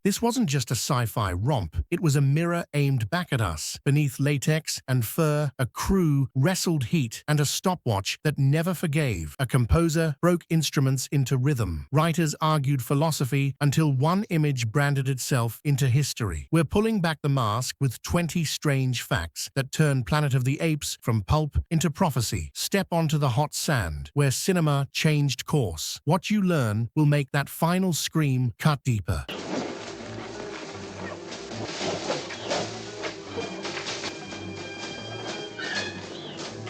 This wasn't just a sci-fi romp, it was a mirror aimed back at us. Beneath latex and fur, a crew wrestled heat and a stopwatch that never forgave. A composer broke instruments into rhythm. Writers argued philosophy until one image branded itself into history. We're pulling back the mask with 20 strange facts that turn Planet of the Apes from pulp into prophecy. Step onto the hot sand, where cinema changed course. What you learn will make that final scream cut deeper.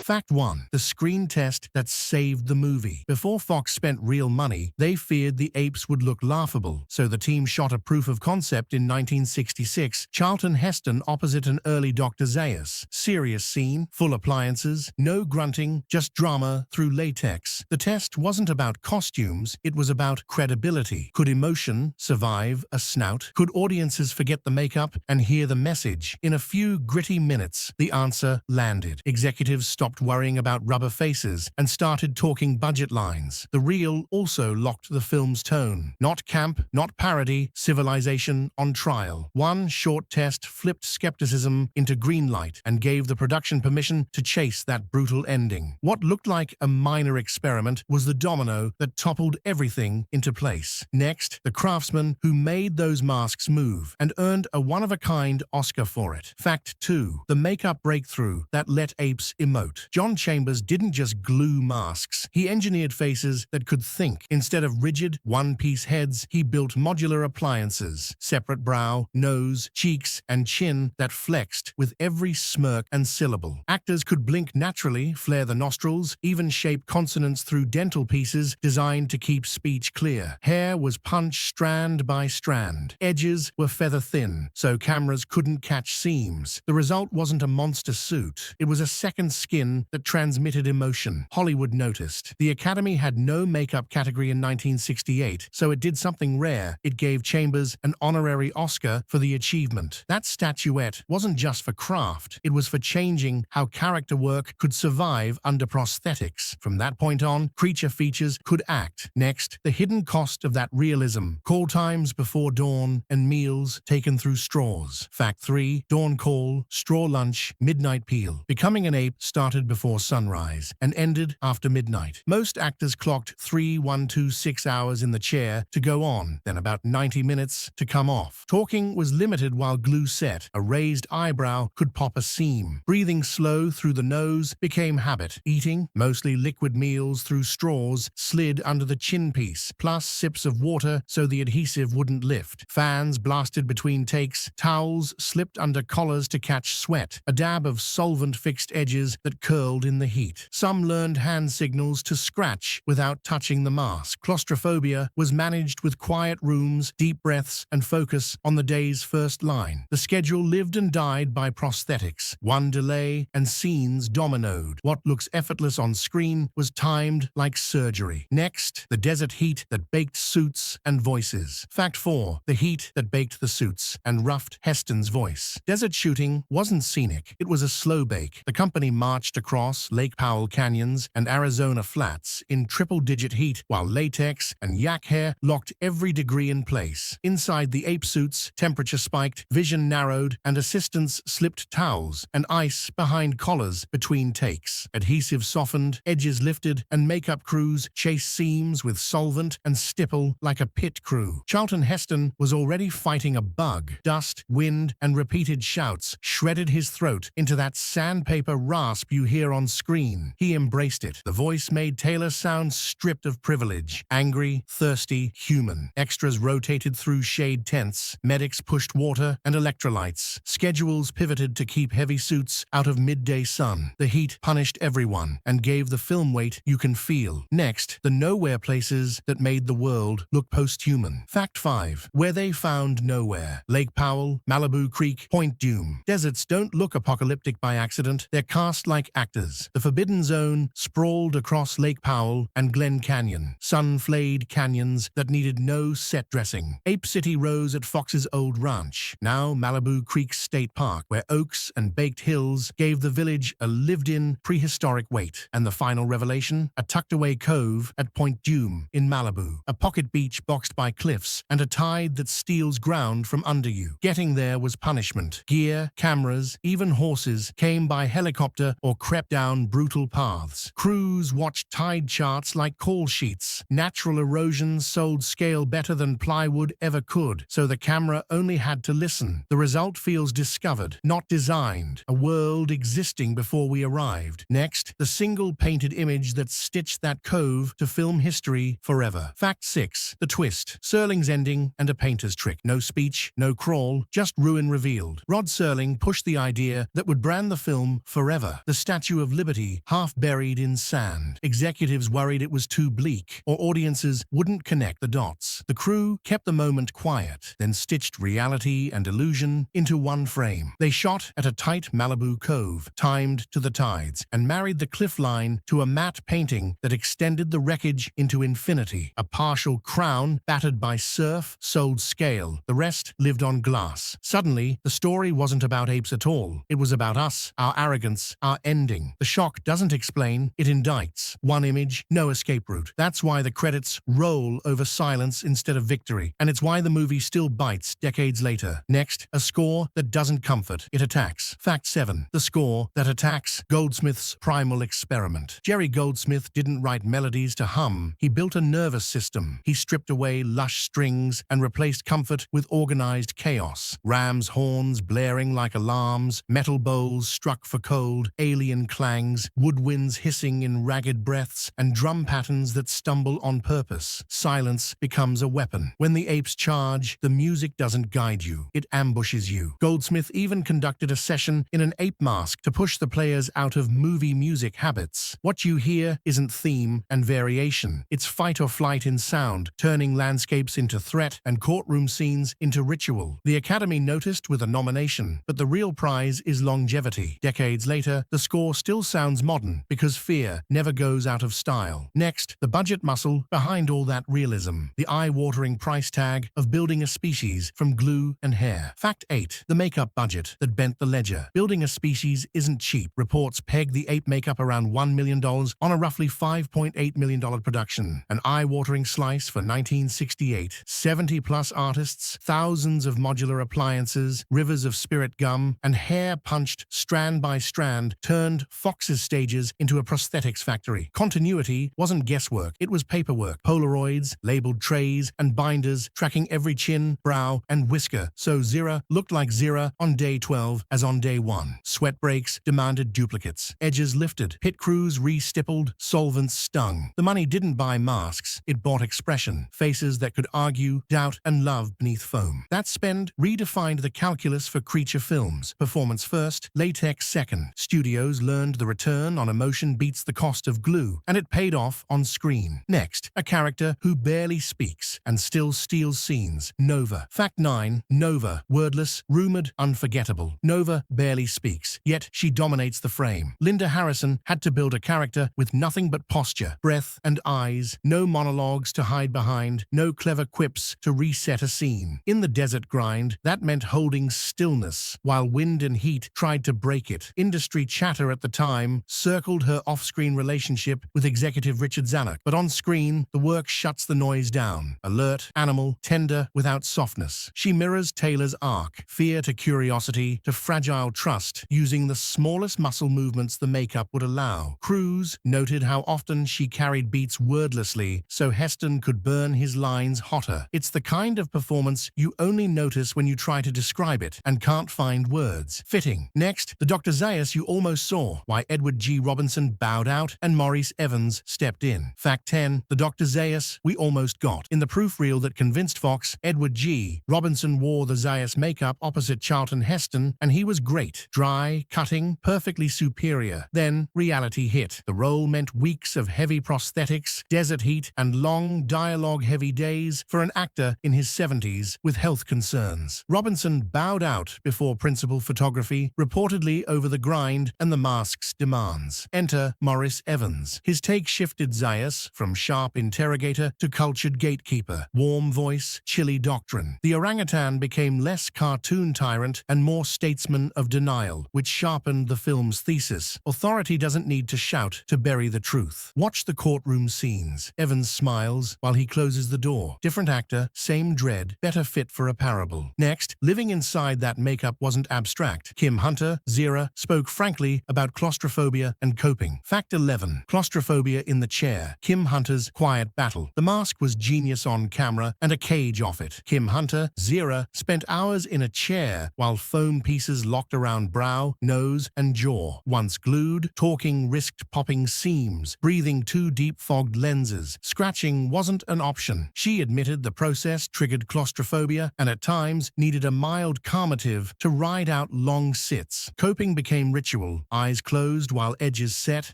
Fact 1. The screen test that saved the movie. Before Fox spent real money, they feared the apes would look laughable, so the team shot a proof of concept in 1966, Charlton Heston opposite an early Dr. Zaius. Serious scene, full appliances, no grunting, just drama through latex. The test wasn't about costumes, it was about credibility. Could emotion survive a snout? Could audiences forget the makeup and hear the message? In a few gritty minutes, the answer landed. Executives stopped worrying about rubber faces and started talking budget lines. The reel also locked the film's tone. Not camp, not parody, civilization on trial. One short test flipped skepticism into green light and gave the production permission to chase that brutal ending. What looked like a minor experiment was the domino that toppled everything into place. Next, the craftsman who made those masks move and earned a one-of-a-kind Oscar for it. Fact 2. The makeup breakthrough that let apes emote. John Chambers didn't just glue masks, he engineered faces that could think. Instead of rigid, one-piece heads, he built modular appliances, separate brow, nose, cheeks, and chin that flexed with every smirk and syllable. Actors could blink naturally, flare the nostrils, even shape consonants through dental pieces designed to keep speech clear. Hair was punched strand by strand. Edges were feather-thin, so cameras couldn't catch seams. The result wasn't a monster suit, it was a second skin that transmitted emotion. Hollywood noticed. The Academy had no makeup category in 1968, so it did something rare. It gave Chambers an honorary Oscar for the achievement. That statuette wasn't just for craft, it was for changing how character work could survive under prosthetics. From that point on, creature features could act. Next, the hidden cost of that realism. Call times before dawn and meals taken through straws. Fact 3. Dawn call, straw lunch, midnight peel. Becoming an ape started before sunrise and ended after midnight. Most actors clocked 6 hours in the chair to go on, then about 90 minutes to come off. Talking was limited while glue set. A raised eyebrow could pop a seam. Breathing slow through the nose became habit. Eating, mostly liquid meals through straws, slid under the chin piece, plus sips of water so the adhesive wouldn't lift. Fans blasted between takes, towels slipped under collars to catch sweat. A dab of solvent fixed edges that curled in the heat. Some learned hand signals to scratch without touching the mask. Claustrophobia was managed with quiet rooms, deep breaths, and focus on the day's first line. The schedule lived and died by prosthetics. One delay and scenes dominoed. What looks effortless on screen was timed like surgery. Next, the desert heat that baked suits and voices. Fact 4. The heat that baked the suits and roughed Heston's voice. Desert shooting wasn't scenic. It was a slow bake. The company marched across Lake Powell canyons and Arizona flats in triple-digit heat, while latex and yak hair locked every degree in place. Inside the ape suits, temperature spiked, vision narrowed, and assistants slipped towels and ice behind collars between takes. Adhesive softened, edges lifted, and makeup crews chased seams with solvent and stipple like a pit crew. Charlton Heston was already fighting a bug. Dust, wind, and repeated shouts shredded his throat into that sandpaper rasp you hear on screen. He embraced it. The voice made Taylor sound stripped of privilege. Angry, thirsty, human. Extras rotated through shade tents. Medics pushed water and electrolytes. Schedules pivoted to keep heavy suits out of midday sun. The heat punished everyone and gave the film weight you can feel. Next, the nowhere places that made the world look post-human. Fact 5. Where they found nowhere. Lake Powell, Malibu Creek, Point Dume. Deserts don't look apocalyptic by accident. They're cast like actors. The Forbidden Zone sprawled across Lake Powell and Glen Canyon, sun-flayed canyons that needed no set dressing. Ape City rose at Fox's old ranch, now Malibu Creek State Park, where oaks and baked hills gave the village a lived-in, prehistoric weight. And the final revelation? A tucked-away cove at Point Dume in Malibu, a pocket beach boxed by cliffs and a tide that steals ground from under you. Getting there was punishment. Gear, cameras, even horses came by helicopter or crept down brutal paths. Crews watched tide charts like call sheets. Natural erosion sold scale better than plywood ever could, so the camera only had to listen. The result feels discovered, not designed, a world existing before we arrived. Next, the single painted image that stitched that cove to film history forever. Fact 6. The twist. Serling's ending and a painter's trick. No speech, no crawl, just ruin revealed. Rod Serling pushed the idea that would brand the film forever. The Statue of Liberty, half buried in sand. Executives worried it was too bleak, or audiences wouldn't connect the dots. The crew kept the moment quiet, then stitched reality and illusion into one frame. They shot at a tight Malibu cove, timed to the tides, and married the cliff line to a matte painting that extended the wreckage into infinity. A partial crown, battered by surf, sold scale. The rest lived on glass. Suddenly, the story wasn't about apes at all. It was about us, our arrogance, our ending. The shock doesn't explain, it indicts. One image, no escape route. That's why the credits roll over silence instead of victory. And it's why the movie still bites decades later. Next, a score that doesn't comfort, it attacks. Fact 7. The score that attacks. Goldsmith's primal experiment. Jerry Goldsmith didn't write melodies to hum. He built a nervous system. He stripped away lush strings and replaced comfort with organized chaos. Ram's horns blaring like alarms, metal bowls struck for cold, alien clangs, woodwinds hissing in ragged breaths, and drum patterns that stumble on purpose. Silence becomes a weapon. When the apes charge, the music doesn't guide you. It ambushes you. Goldsmith even conducted a session in an ape mask to push the players out of movie music habits. What you hear isn't theme and variation. It's fight or flight in sound, turning landscapes into threat and courtroom scenes into ritual. The Academy noticed with a nomination, but the real prize is longevity. Decades later, the score still sounds modern because fear never goes out of style. Next, the budget muscle behind all that realism. The eye-watering price tag of building a species from glue and hair. Fact 8. The makeup budget that bent the ledger. Building a species isn't cheap. Reports peg the ape makeup around $1 million on a roughly $5.8 million production. An eye-watering slice for 1968. 70-plus artists, thousands of modular appliances, rivers of spirit gum, and hair punched strand by strand turned Fox's stages into a prosthetics factory. Continuity wasn't guesswork, it was paperwork. Polaroids, labeled trays, and binders tracking every chin, brow, and whisker, so Zira looked like Zira on day 12 as on day 1. Sweat breaks demanded duplicates. Edges lifted. Pit crews re-stippled. Solvents stung. The money didn't buy masks, it bought expression. Faces that could argue, doubt, and love beneath foam. That spend redefined the calculus for creature films. Performance first, latex second. Studios learned the return on emotion beats the cost of glue, and it paid off on screen. Next, a character who barely speaks and still steals scenes. Nova. Fact 9. Nova. Wordless, rumored, unforgettable. Nova barely speaks, yet she dominates the frame. Linda Harrison had to build a character with nothing but posture, breath, and eyes. No monologues to hide behind, no clever quips to reset a scene. In the desert grind, that meant holding stillness, while wind and heat tried to break it. Industry chatter at the time circled her off-screen relationship with executive Richard Zanuck, but on screen, the work shuts the noise down. Alert, animal, tender, without softness. She mirrors Taylor's arc, fear to curiosity to fragile trust, using the smallest muscle movements the makeup would allow. Cruise noted how often she carried beats wordlessly so Heston could burn his lines hotter. It's the kind of performance you only notice when you try to describe it and can't find words. Fitting. Next, the Dr. Zaius you almost saw, why Edward G. Robinson bowed out and Maurice Evans stepped in. Fact 10. The Dr. Zaius we almost got. In the proofreel that convinced Fox, Edward G. Robinson wore the Zaius makeup opposite Charlton Heston, and he was great. Dry, cutting, perfectly superior. Then, reality hit. The role meant weeks of heavy prosthetics, desert heat, and long, dialogue-heavy days for an actor in his 70s with health concerns. Robinson bowed out before principal photography, reportedly over the grind and the Mask's demands. Enter Maurice Evans. His take shifted Zaius from sharp interrogator to cultured gatekeeper. Warm voice, chilly doctrine. The orangutan became less cartoon tyrant and more statesman of denial, which sharpened the film's thesis. Authority doesn't need to shout to bury the truth. Watch the courtroom scenes. Evans smiles while he closes the door. Different actor, same dread, better fit for a parable. Next, living inside that makeup wasn't abstract. Kim Hunter, Zira, spoke frankly about claustrophobia and coping. Fact 11. Claustrophobia in the chair. Kim Hunter's quiet battle. The Mask was genius on camera and a cage off it. Kim Hunter, Zira, spent hours in a chair while foam pieces locked around brow, nose, and jaw. Once glued, talking risked popping seams, breathing too deep fogged lenses. Scratching wasn't an option. She admitted the process triggered claustrophobia and at times needed a mild calmative to ride out long sits. Coping became ritual. Eyes closed while edges set,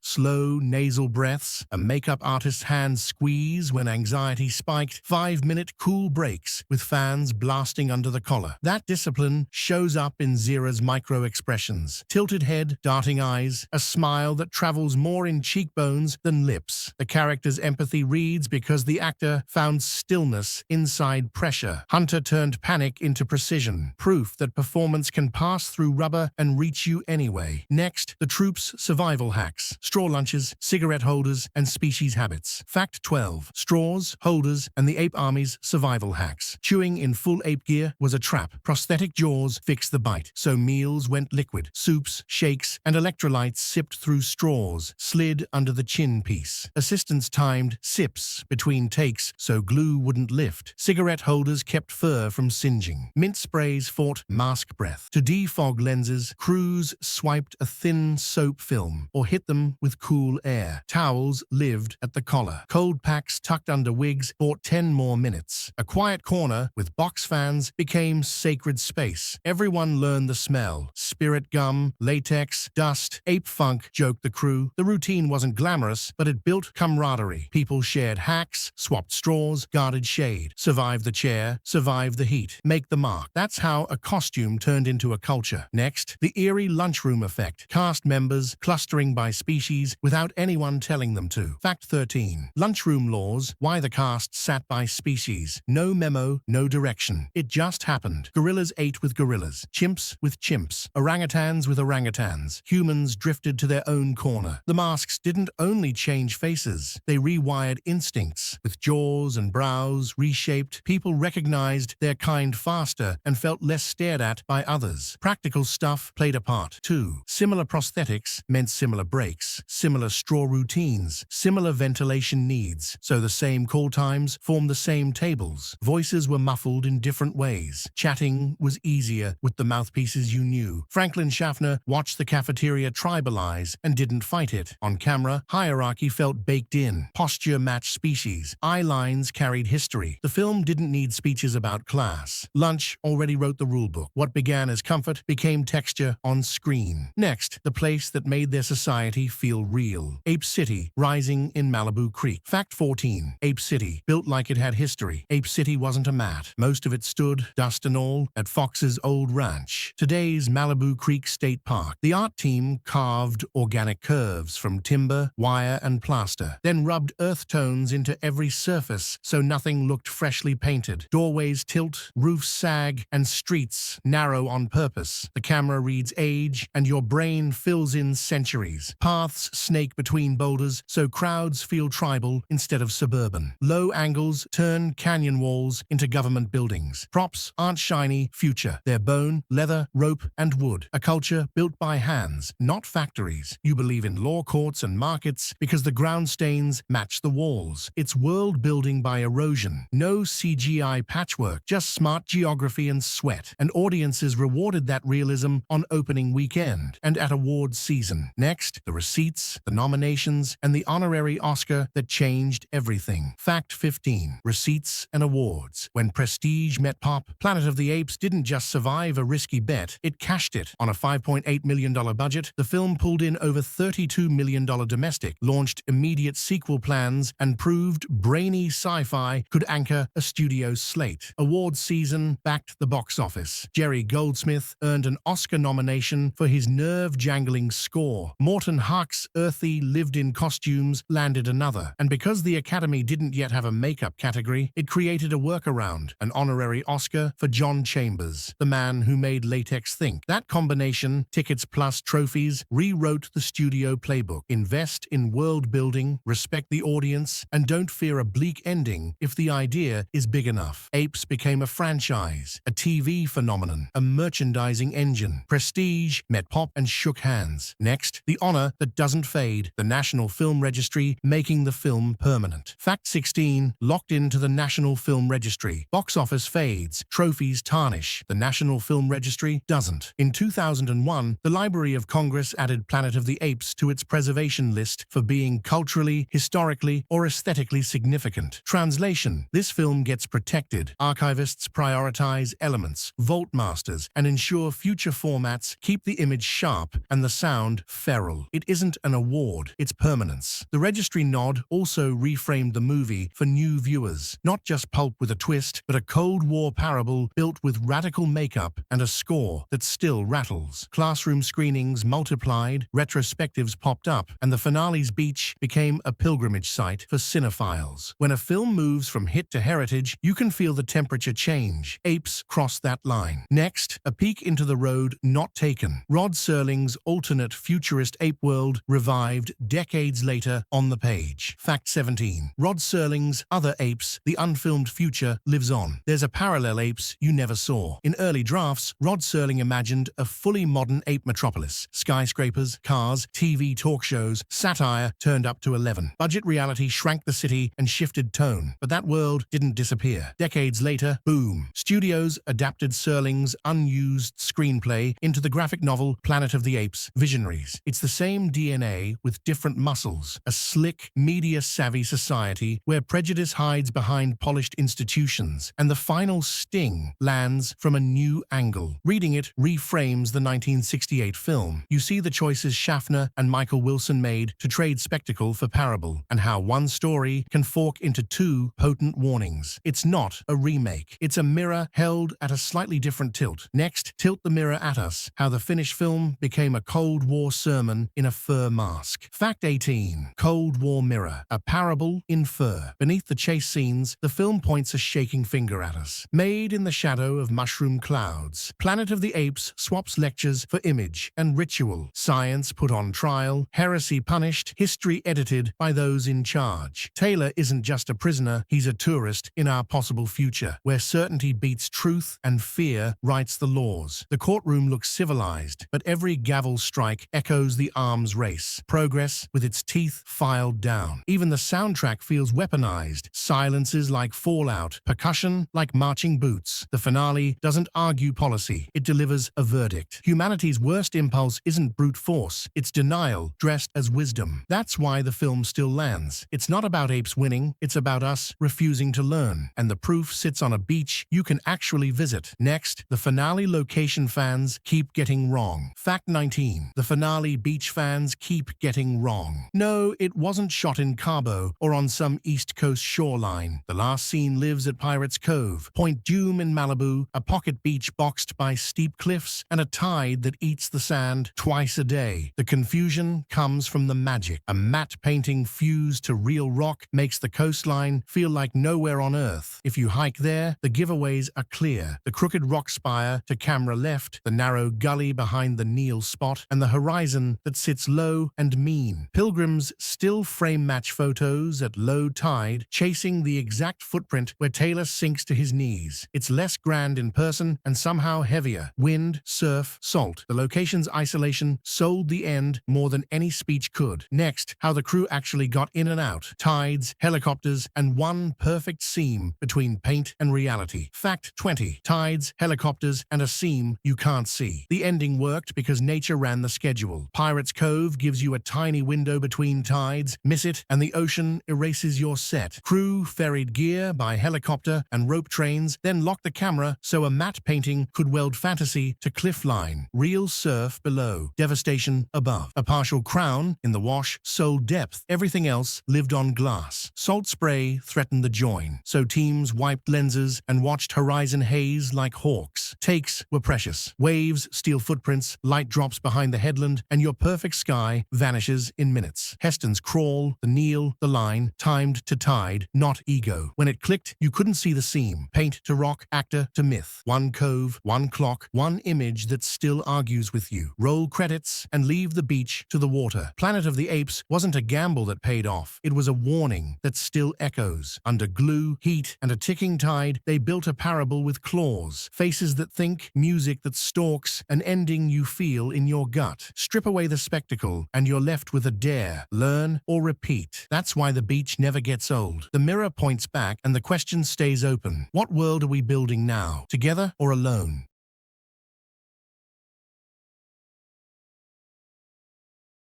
slow nasal breaths, a makeup artist's hands squeeze when anxiety spiked, 5-minute cool breaks with fans blasting under the collar. That discipline shows up in Zira's micro-expressions. Tilted head, darting eyes, a smile that travels more in cheekbones than lips. The character's empathy reads because the actor found stillness inside pressure. Hunter turned panic into precision, proof that performance can pass through rubber and reach you anyway. Next, the troop's survival hacks. Straw lunches, cigarette holders, and species habits. Fact 12. Straws, holders, and the ape army's survival hacks. Chewing in full ape gear was a trap. Prosthetic jaws fixed the bite, so meals went liquid. Soups, shakes, and electrolytes sipped through straws, slid under the chin piece. Assistants timed sips between takes so glue wouldn't lift. Cigarette holders kept fur from singeing. Mint sprays fought mask breath. To defog lenses, crews swiped a thin soap film or hit them with cool air. Towels lived at the collar. Cold packs tucked under wigs bought 10 more minutes. A quiet corner with box fans became sacred space. Everyone learned the smell. Spirit gum, latex, dust, ape funk, joked the crew. The routine wasn't glamorous, but it built camaraderie. People shared hacks, swapped straws, guarded shade. Survive the chair, survive the heat. Make the mark. That's how a costume turned into a culture. Next, the eerie lunchroom effect. Cast members clustering by species without anyone telling them to. Fact 13. Lunchroom laws. Why the cast sat by species. No memo, no direction. It just happened. Gorillas ate with gorillas. Chimps with chimps. Orangutans with orangutans. Humans drifted to their own corner. The Masks didn't only change faces. They rewired instincts. With jaws and brows reshaped, people recognized their kind faster and felt less stared at by others. Practical stuff played a part, too. Similar prosthetics meant similar breaks, similar straw routines, similar ventilation needs, so the same call times formed the same tables. Voices were muffled in different ways. Chatting was easier with the mouthpieces you knew. Franklin Schaffner watched the cafeteria tribalize and didn't fight it. On camera, hierarchy felt baked in. Posture matched species. Eye lines carried history. The film didn't need speeches about class. Lunch already wrote the rulebook. What began as comfort became texture on screen. Next, the place that made their society feel real. Ape City, rising in Malibu Creek. Fact 14. Ape City, built like it had history. Ape City wasn't a mat. Most of it stood, dust and all, at Fox's old ranch. Today's Malibu Creek State Park. The art team carved organic curves from timber, wire, and plaster, then rubbed earth tones into every surface so nothing looked freshly painted. Doorways tilt, roofs sag, and streets narrow on purpose. The camera reads age, and your brain fills in centuries. Paths snake between boulders so crowds feel tribal instead of suburban. Low angles turn canyon walls into government buildings. Props aren't shiny future. They're bone, leather, rope, and wood. A culture built by hands, not factories. You believe in law courts and markets because the ground stains match the walls. It's world building by erosion. No CGI patchwork, just smart geography and sweat. And audiences rewarded that realism on opening weekend and at awards season. Next, the receipts, the nominations, and the honorary Oscar that changed everything. Fact 15. Receipts and awards. When prestige met pop, Planet of the Apes didn't just survive a risky bet, it cashed it. On a $5.8 million budget, the film pulled in over $32 million domestic, launched immediate sequel plans, and proved brainy sci-fi could anchor a studio's slate. Awards season backed the box office. Jerry Goldsmith earned an Oscar nomination for his nerve-jangling strangling score. Morton Harke's earthy, lived-in costumes landed another. And because the Academy didn't yet have a makeup category, it created a workaround, an honorary Oscar for John Chambers, the man who made Latex think. That combination, tickets plus trophies, rewrote the studio playbook. Invest in world building, respect the audience, and don't fear a bleak ending if the idea is big enough. Apes became a franchise, a TV phenomenon, a merchandising engine. Prestige met pop and shook hands. Next, the honor that doesn't fade, the National Film Registry making the film permanent. Fact 16, locked into the National Film Registry. Box office fades, trophies tarnish. The National Film Registry doesn't. In 2001, the Library of Congress added Planet of the Apes to its preservation list for being culturally, historically, or aesthetically significant. Translation: this film gets protected. Archivists prioritize elements, vault masters, and ensure future formats keep the image sharp and the sound feral. It isn't an award, it's permanence. The registry nod also reframed the movie for new viewers. Not just pulp with a twist, but a Cold War parable built with radical makeup and a score that still rattles. Classroom screenings multiplied, retrospectives popped up, and the finale's beach became a pilgrimage site for cinephiles. When a film moves from hit to heritage, you can feel the temperature change. Apes cross that line. Next, a peek into the road not taken. Rod Serling's alternate futurist ape world revived decades later on the page. Fact 17. Rod Serling's Other Apes, the unfilmed future, lives on. There's a parallel Apes you never saw. In early drafts, Rod Serling imagined a fully modern ape metropolis. Skyscrapers, cars, TV talk shows, satire turned up to 11. Budget reality shrank the city and shifted tone, but that world didn't disappear. Decades later, boom. Studios adapted Serling's unused screenplay into the graphic novel Planet of the Apes: Visionaries. It's the same DNA with different muscles, a slick, media-savvy society where prejudice hides behind polished institutions, and the final sting lands from a new angle. Reading it reframes the 1968 film. You see the choices Schaffner and Michael Wilson made to trade spectacle for parable, and how one story can fork into two potent warnings. It's not a remake. It's a mirror held at a slightly different tilt. Next, tilt the mirror at us, how the finished film became a Cold War sermon in a fur mask. Fact 18. Cold War mirror, a parable in fur. Beneath the chase scenes, the film points a shaking finger at us. Made in the shadow of mushroom clouds, Planet of the Apes swaps lectures for image and ritual. Science put on trial, heresy punished, history edited by those in charge. Taylor isn't just a prisoner, he's a tourist in our possible future, where certainty beats truth and fear writes the laws. The courtroom looks civilized, but every gavel strike echoes the arms race. Progress with its teeth filed down. Even the soundtrack feels weaponized. Silences like fallout, percussion like marching boots. The finale doesn't argue policy, it delivers a verdict. Humanity's worst impulse isn't brute force, it's denial dressed as wisdom. That's why the film still lands. It's not about apes winning, it's about us refusing to learn. And the proof sits on a beach you can actually visit. Next, the finale location fans keep getting wrong. Fact 19. The finale beach fans keep getting wrong. No, it wasn't shot in Cabo or on some East Coast shoreline. The last scene lives at Pirates Cove, Point Dume in Malibu, a pocket beach boxed by steep cliffs and a tide that eats the sand twice a day. The confusion comes from the magic. A matte painting fused to real rock makes the coastline feel like nowhere on Earth. If you hike there, the giveaways are clear. The crooked rock spire to camera left, the narrow gully behind the Neil spot, and the horizon that sits low and mean. Pilgrims still frame match photos at low tide, chasing the exact footprint where Taylor sinks to his knees. It's less grand in person and somehow heavier. Wind, surf, salt. The location's isolation sold the end more than any speech could. Next, how the crew actually got in and out. Tides, helicopters, and one perfect seam between paint and reality. Fact 20. Tides, helicopters, and a seam you can't see. The ending worked because nature ran the schedule. Pirates Cove gives you a tiny window between tides. Miss it, and the ocean erases your set. Crew ferried gear by helicopter and rope trains, then locked the camera so a matte painting could weld fantasy to cliff line. Real surf below, devastation above. A partial crown in the wash sold depth. Everything else lived on glass. Salt spray threatened the join, so teams wiped lenses and watched horizon haze like hawks. Takes were precious. Waves, steel footprints, light drops behind the headland, and your perfect sky vanishes in minutes. Heston's crawl, the kneel, the line, timed to tide, not ego. When it clicked, you couldn't see the seam. Paint to rock, actor to myth. One cove, one clock, one image that still argues with you. Roll credits and leave the beach to the water. Planet of the Apes wasn't a gamble that paid off. It was a warning that still echoes. Under glue, heat, and a ticking tide, they built a parable with claws. Faces that think, music that stalks, an ending you feel in your gut. Strip away the spectacle, and you're left with a dare. Learn or repeat. That's why the beach never gets old. The mirror points back, and the question stays open. What world are we building now? Together or alone?